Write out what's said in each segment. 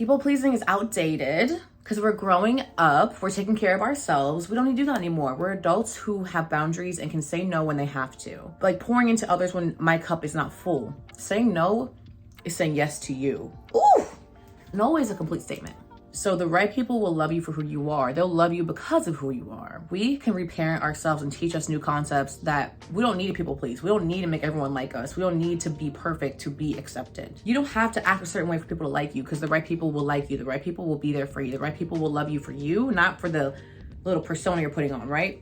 People pleasing is outdated because we're growing up, we're taking care of ourselves. We don't need to do that anymore. We're adults who have boundaries and can say no when they have to. Like pouring into others when my cup is not full. Saying no is saying yes to you. Ooh! No is a complete statement. So the right people will love you for who you are. They'll love you because of who you are. We can reparent ourselves and teach us new concepts that we don't need to people please. We don't need to make everyone like us. We don't need to be perfect to be accepted. You don't have to act a certain way for people to like you because the right people will like you. The right people will be there for you. The right people will love you for you, not for the little persona you're putting on, right?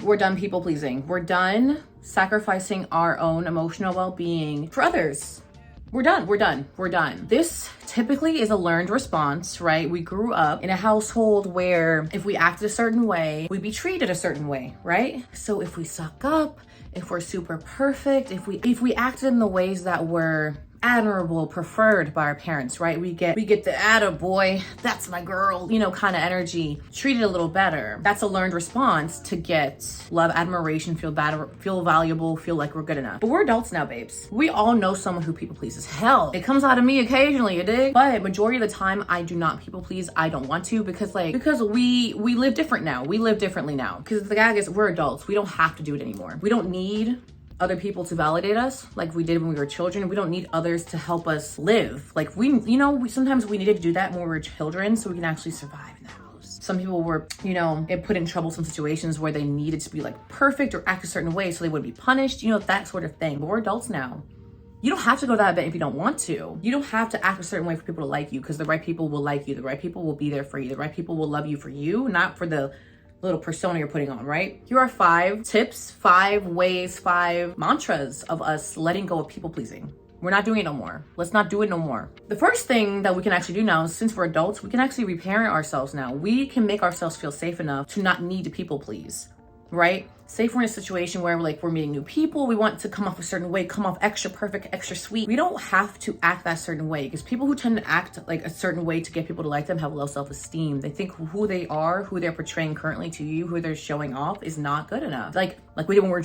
We're done people pleasing. We're done sacrificing our own emotional well-being for others. We're done. This typically is a learned response, right? We grew up in a household where if we acted a certain way, we'd be treated a certain way, right? So if we suck up, if we're super perfect, if we acted in the ways that were admirable, preferred by our parents, right? We get the atta boy, that's my girl, kind of energy, treated a little better. That's a learned response to get love, admiration, feel valuable, feel like we're good enough. But we're adults now, babes. We all know someone who people pleases. Hell, it comes out of me occasionally, you dig? But majority of the time, I do not people please. I don't want to because we live different now. We live differently now. Because the gag is we're adults. We don't have to do it anymore. We don't need other people to validate us like we did when we were children. We don't need others to help us live. Like sometimes we needed to do that when we were children so we can actually survive in the house. Some people were, put in troublesome situations where they needed to be like perfect or act a certain way so they wouldn't be punished, that sort of thing. But we're adults now. You don't have to go to that event if you don't want to. You don't have to act a certain way for people to like you because the right people will like you. The right people will be there for you. The right people will love you for you, not for the little persona you're putting on, right? Here are 5 tips, 5 ways, 5 mantras of us letting go of people pleasing. We're not doing it no more. Let's not do it no more. The first thing that we can actually do now, since we're adults, we can actually reparent ourselves now. We can make ourselves feel safe enough to not need to people please, right? Say if we're in a situation where we're meeting new people, we want to come off a certain way, come off extra perfect, extra sweet. We don't have to act that certain way because people who tend to act like a certain way to get people to like them have low self-esteem. They think who they are, who they're portraying currently to you, who they're showing off is not good enough. Like we did when we were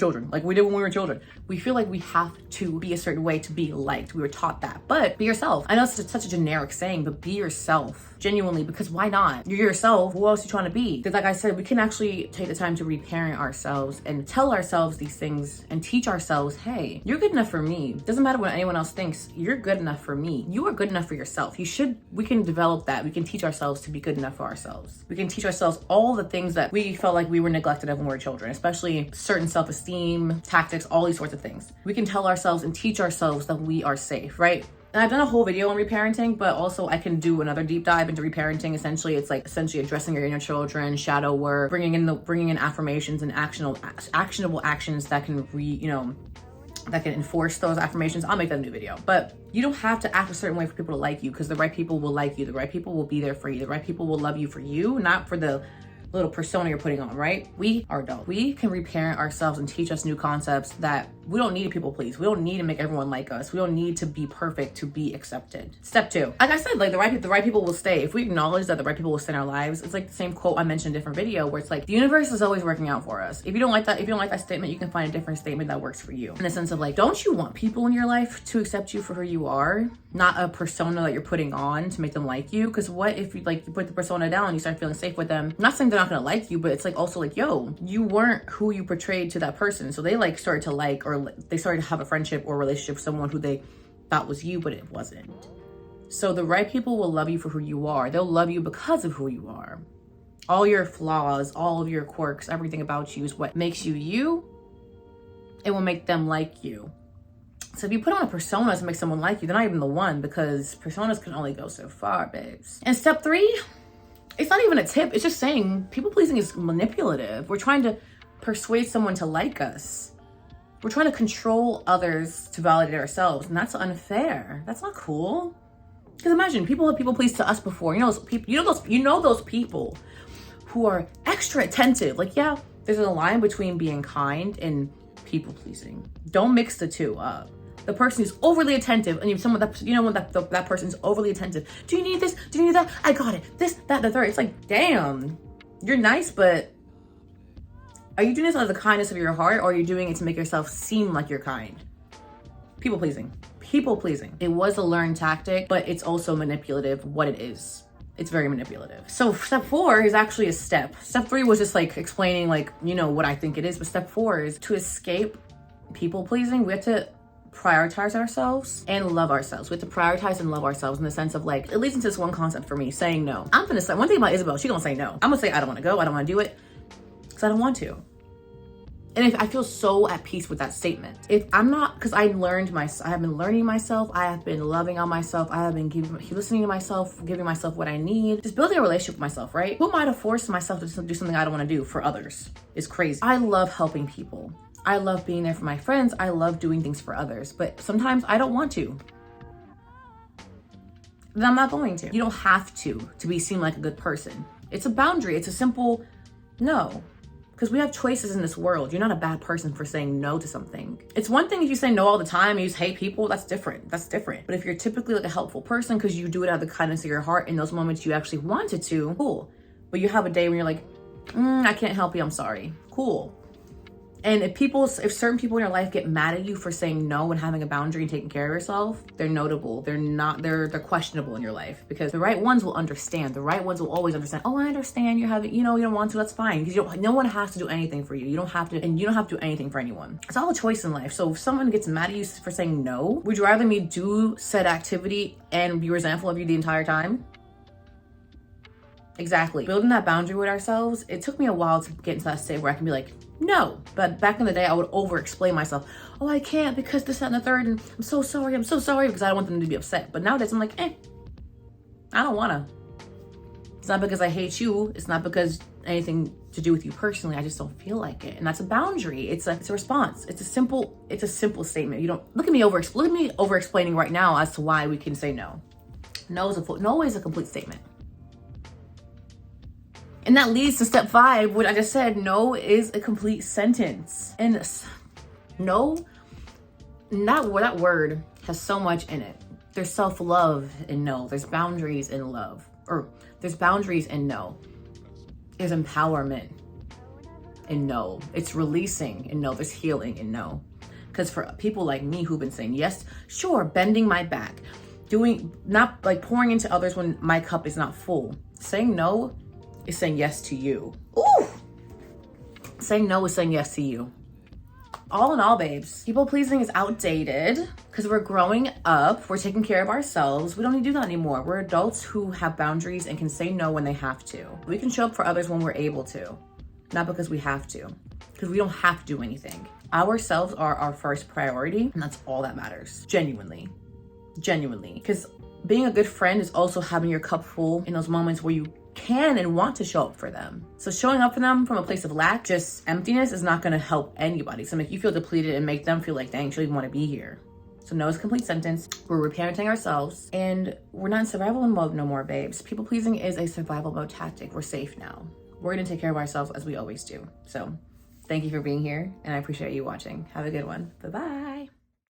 children. We feel like we have to be a certain way to be liked. We were taught that. But be yourself. I know it's such a generic saying, but be yourself. Genuinely, because why not? You're yourself. Who else are you trying to be? Because like I said, we can actually take the time to reparent ourselves and tell ourselves these things and teach ourselves, hey, you're good enough for me. Doesn't matter what anyone else thinks. You're good enough for me. You are good enough for yourself. We can develop that. We can teach ourselves to be good enough for ourselves. We can teach ourselves all the things that we felt like we were neglected of when we were children, especially certain self-esteem, tactics, all these sorts of things. We can tell ourselves and teach ourselves that we are safe, right? And I've done a whole video on reparenting, but also I can do another deep dive into reparenting. Essentially, it's like addressing your inner children, shadow work, bringing in affirmations and actionable actions that can that can enforce those affirmations. I'll make that a new video. But you don't have to act a certain way for people to like you because the right people will like you. The right people will be there for you. The right people will love you for you, not for the little persona you're putting on, right? We are adults. We can reparent ourselves and teach us new concepts that we don't need to people please. We don't need to make everyone like us. We don't need to be perfect to be accepted. Step 2, like I said, like the right people will stay. If we acknowledge that the right people will stay in our lives, it's like the same quote I mentioned in a different video where it's like the universe is always working out for us. If you don't like that statement, you can find a different statement that works for you. In the sense of like, don't you want people in your life to accept you for who you are, not a persona that you're putting on to make them like you? Because what if you put the persona down and you start feeling safe with them? I'm not saying they're not gonna like you, but it's like also like, yo, you weren't who you portrayed to that person. So they started to like, or they started to have a friendship or relationship with someone who they thought was you, but it wasn't. So the right people will love you for who you are. They'll love you because of who you are. All your flaws, all of your quirks, everything about you is what makes you you. It will make them like you. So if you put on a persona to make someone like you, they're not even the one, because personas can only go so far, babes. And step 3, it's not even a tip. It's just saying people pleasing is manipulative. We're trying to persuade someone to like us. We're trying to control others to validate ourselves, and that's unfair. That's not cool. Because imagine people have people pleased to us before. You know those people who are extra attentive. Like, yeah, there's a line between being kind and people pleasing. Don't mix the two up. The person who's overly attentive, and someone that when that person's overly attentive. Do you need this? Do you need that? I got it. This, that, the third. It's like, damn, you're nice, but are you doing this out of the kindness of your heart, or are you doing it to make yourself seem like you're kind? People pleasing. people pleasing. It was a learned tactic, but it's also manipulative what it is. It's very manipulative. So step 4 is actually a step. Step 3 was just like explaining like, you know, what I think it is. But step 4 is to escape people pleasing. We have to prioritize ourselves and love ourselves. We have to prioritize and love ourselves in the sense of like, it leads into this one concept for me, saying no. I'm gonna say, one thing about Isabel, she gonna say no. I'm gonna say, I don't wanna go, I don't wanna do it, because I don't want to. And if I feel so at peace with that statement. If I'm not, because I have been learning myself, I have been loving on myself, I have been listening to myself, giving myself what I need, just building a relationship with myself, right? Who am I to force myself to do something I don't want to do for others? It's crazy. I love helping people. I love being there for my friends. I love doing things for others, but sometimes I don't want to. Then I'm not going to. You don't have to be seen like a good person. It's a boundary. It's a simple no. Because we have choices in this world. You're not a bad person for saying no to something. It's one thing if you say no all the time and you just hate people, that's different. That's different. But if you're typically like a helpful person because you do it out of the kindness of your heart in those moments you actually wanted to, cool. But you have a day when you're like, I can't help you, I'm sorry. Cool. And if certain people in your life get mad at you for saying no and having a boundary and taking care of yourself, they're notable. They're questionable in your life, because the right ones will understand. The right ones will always understand. Oh, I understand you don't want to, that's fine. Because no one has to do anything for you. You don't have to, and you don't have to do anything for anyone. It's all a choice in life. So if someone gets mad at you for saying no, would you rather me do said activity and be resentful of you the entire time? Exactly. Building that boundary with ourselves, it took me a while to get into that state where I can be like, no. But back in the day, I would over-explain myself. Oh, I can't because this, that, and the third, and I'm so sorry, because I don't want them to be upset. But nowadays, I'm like, I don't wanna. It's not because I hate you. It's not because anything to do with you personally. I just don't feel like it. And that's a boundary. It's a response. It's a simple statement. You don't, look at me over-explaining right now as to why we can say no. No is a complete statement. And that leads to step 5, what I just said. No is a complete sentence. And no, that word has so much in it. There's self-love in no. There's boundaries in love. Or there's boundaries in no. There's empowerment in no. It's releasing in no. There's healing in no. Because for people like me who've been saying yes, sure, bending my back, not like pouring into others when my cup is not full. Saying no is saying yes to you. Ooh! Saying no is saying yes to you. All in all, babes, people pleasing is outdated because we're growing up. We're taking care of ourselves. We don't need to do that anymore. We're adults who have boundaries and can say no when they have to. We can show up for others when we're able to, not because we have to, because we don't have to do anything. Ourselves are our first priority, and that's all that matters. Genuinely. Because being a good friend is also having your cup full in those moments where you can and want to show up for them. So showing up for them from a place of lack, just emptiness, is not going to help anybody. So make you feel depleted and make them feel like they actually want to be here. So no is a complete sentence. We're reparenting ourselves, and we're not in survival mode no more, babes. People pleasing is a survival mode tactic. We're safe now. We're going to take care of ourselves as we always do. So thank you for being here, and I appreciate you watching. Have a good one. Bye-bye.